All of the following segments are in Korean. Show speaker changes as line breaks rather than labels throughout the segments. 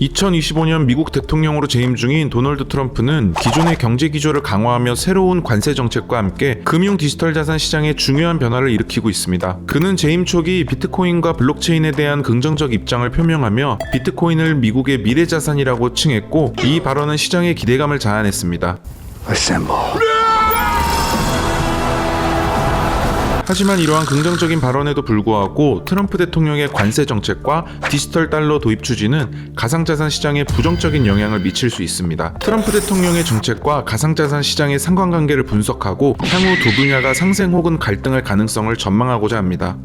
2025년 미국 대통령으로 재임 중인 도널드 트럼프는 기존의 경제 기조를 강화하며 새로운 관세 정책과 함께 금융 디지털 자산 시장에 중요한 변화를 일으키고 있습니다. 그는 재임 초기 비트코인과 블록체인에 대한 긍정적 입장을 표명하며 비트코인을 미국의 미래 자산이라고 칭했고, 이 발언은 시장의 기대감을 자아냈습니다. 하지만 이러한 긍정적인 발언에도 불구하고 트럼프 대통령의 관세 정책과 디지털 달러 도입 추진은 가상자산 시장에 부정적인 영향을 미칠 수 있습니다. 트럼프 대통령의 정책과 가상자산 시장의 상관관계를 분석하고 향후 두 분야가 상생 혹은 갈등할 가능성을 전망하고자 합니다.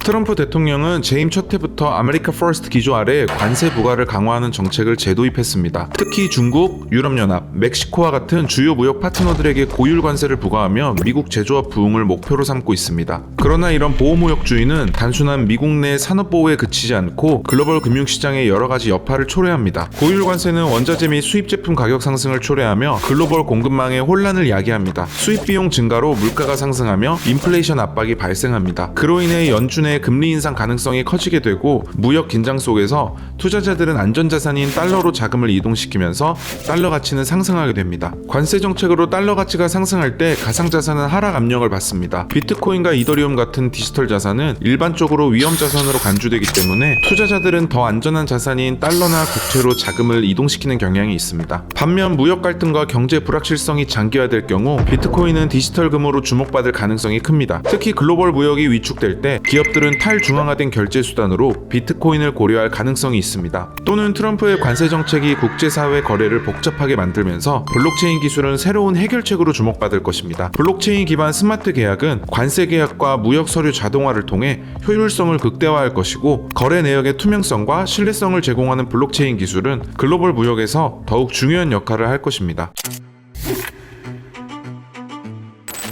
트럼프 대통령은 재임 첫 해부터 아메리카 퍼스트 기조 아래 관세 부과를 강화하는 정책을 재도입했습니다. 특히 중국, 유럽연합, 멕시코와 같은 주요 무역 파트너들에게 고율 관세를 부과하며 미국 제조업 부흥을 목표로 삼고 있습니다. 그러나 이런 보호무역주의는 단순한 미국 내 산업보호에 그치지 않고 글로벌 금융시장의 여러 가지 여파를 초래합니다. 고율 관세는 원자재 및 수입 제품 가격 상승을 초래하며 글로벌 공급망의 혼란을 야기합니다. 수입 비용 증가로 물가가 상승하며 인플레이션 압박이 발생합니다. 그로 인해 연준의 금리 인상 가능성이 커지게 되고, 무역 긴장 속에서 투자자들은 안전자산인 달러로 자금을 이동시키면서 달러 가치는 상승하게 됩니다. 관세 정책으로 달러 가치가 상승할 때 가상자산은 하락 압력을 받습니다. 비트코인과 이더리움 같은 디지털 자산은 일반적으로 위험자산으로 간주되기 때문에 투자자들은 더 안전한 자산인 달러나 국채로 자금을 이동시키는 경향이 있습니다. 반면 무역 갈등과 경제 불확실성이 장기화될 경우 비트코인은 디지털 금으로 주목받을 가능성이 큽니다. 특히 글로벌 무역이 위축될 때 기업들은 탈중앙화된 결제 수단으로 비트코인을 고려할 가능성이 있습니다. 또는 트럼프의 관세 정책이 국제사회 거래를 복잡하게 만들면서 블록체인 기술은 새로운 해결책으로 주목받을 것입니다. 블록체인 기반 스마트 계약은 관세 계약과 무역 서류 자동화를 통해 효율성을 극대화할 것이고, 거래 내역의 투명성과 신뢰성을 제공하는 블록체인 기술은 글로벌 무역에서 더욱 중요한 역할을 할 것입니다.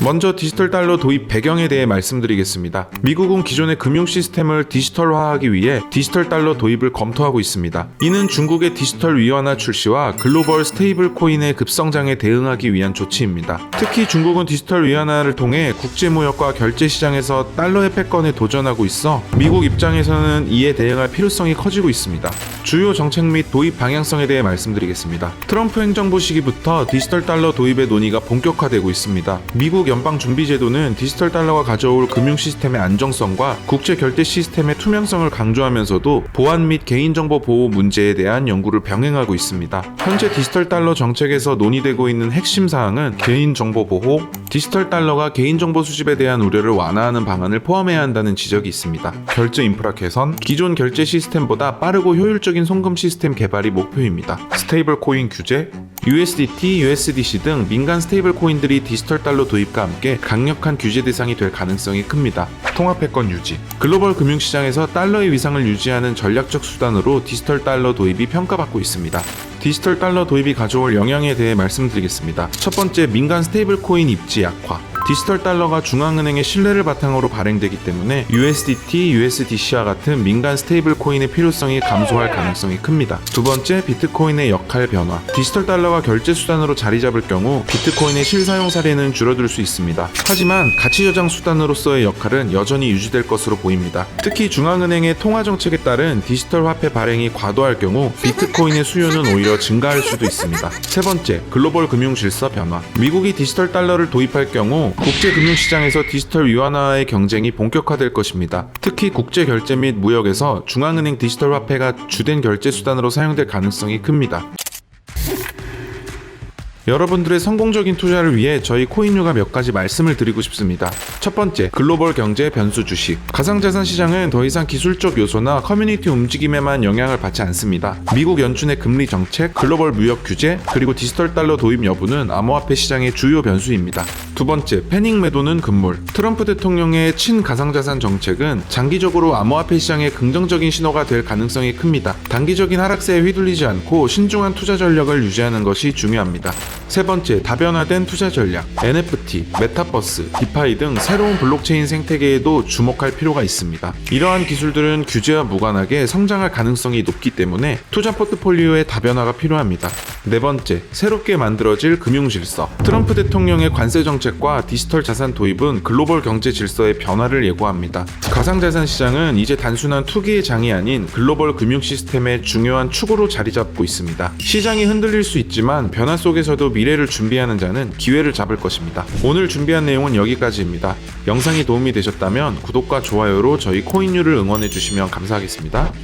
먼저 디지털 달러 도입 배경에 대해 말씀드리겠습니다. 미국은 기존의 금융 시스템을 디지털화하기 위해 디지털 달러 도입을 검토하고 있습니다. 이는 중국의 디지털 위안화 출시와 글로벌 스테이블 코인의 급성장에 대응하기 위한 조치입니다. 특히 중국은 디지털 위안화를 통해 국제 무역과 결제 시장에서 달러의 패권에 도전하고 있어 미국 입장에서는 이에 대응할 필요성이 커지고 있습니다. 주요 정책 및 도입 방향성에 대해 말씀드리겠습니다. 트럼프 행정부 시기부터 디지털 달러 도입의 논의가 본격화되고 있습니다. 미국 연방준비제도는 디지털 달러가 가져올 금융 시스템의 안정성과 국제 결제 시스템의 투명성을 강조하면서도 보안 및 개인정보 보호 문제에 대한 연구를 병행하고 있습니다. 현재 디지털 달러 정책에서 논의되고 있는 핵심 사항은 개인정보 보호, 디지털 달러가 개인정보 수집에 대한 우려를 완화하는 방안을 포함해야 한다는 지적이 있습니다. 결제 인프라 개선, 기존 결제 시스템보다 빠르고 효율적인 송금 시스템 개발이 목표입니다. 스테이블 코인 규제, USDT, USDC 등 민간 스테이블 코인들이 디지털 달러 도입과 함께 강력한 규제 대상이 될 가능성이 큽니다. 통합 패권 유지, 글로벌 금융시장에서 달러의 위상을 유지하는 전략적 수단으로 디지털 달러 도입이 평가받고 있습니다. 디지털 달러 도입이 가져올 영향에 대해 말씀드리겠습니다. 첫 번째, 민간 스테이블 코인 입지 약화. 디지털 달러가 중앙은행의 신뢰를 바탕으로 발행되기 때문에 USDT, USDC와 같은 민간 스테이블 코인의 필요성이 감소할 가능성이 큽니다. 두 번째, 비트코인의 역할 변화. 디지털 달러가 결제 수단으로 자리 잡을 경우 비트코인의 실사용 사례는 줄어들 수 있습니다. 하지만 가치 저장 수단으로서의 역할은 여전히 유지될 것으로 보입니다. 특히 중앙은행의 통화 정책에 따른 디지털 화폐 발행이 과도할 경우 비트코인의 수요는 오히려 증가할 수도 있습니다. 세 번째, 글로벌 금융 질서 변화. 미국이 디지털 달러를 도입할 경우 국제 금융시장에서 디지털 위안화의 경쟁이 본격화될 것입니다. 특히 국제 결제 및 무역에서 중앙은행 디지털 화폐가 주된 결제 수단으로 사용될 가능성이 큽니다. 여러분들의 성공적인 투자를 위해 저희 코인유가 몇 가지 말씀을 드리고 싶습니다. 첫 번째, 글로벌 경제 변수 주식. 가상자산 시장은 더 이상 기술적 요소나 커뮤니티 움직임에만 영향을 받지 않습니다. 미국 연준의 금리 정책, 글로벌 무역 규제, 그리고 디지털 달러 도입 여부는 암호화폐 시장의 주요 변수입니다. 두 번째, 패닉 매도는 금물. 트럼프 대통령의 친가상자산 정책은 장기적으로 암호화폐 시장에 긍정적인 신호가 될 가능성이 큽니다. 단기적인 하락세에 휘둘리지 않고 신중한 투자 전략을 유지하는 것이 중요합니다. 세 번째, 다변화된 투자 전략. NFT, 메타버스, 디파이 등 새로운 블록체인 생태계에도 주목할 필요가 있습니다. 이러한 기술들은 규제와 무관하게 성장할 가능성이 높기 때문에 투자 포트폴리오의 다변화가 필요합니다. 네 번째, 새롭게 만들어질 금융질서. 트럼프 대통령의 관세 정책과 디지털 자산 도입은 글로벌 경제 질서의 변화를 예고합니다. 가상자산 시장은 이제 단순한 투기의 장이 아닌 글로벌 금융 시스템의 중요한 축으로 자리 잡고 있습니다. 시장이 흔들릴 수 있지만 변화 속에서도 미래를 준비하는 자는 기회를 잡을 것입니다. 오늘 준비한 내용은 여기까지입니다. 영상이 도움이 되셨다면 구독과 좋아요로 저희 코인유를 응원해 주시면 감사하겠습니다.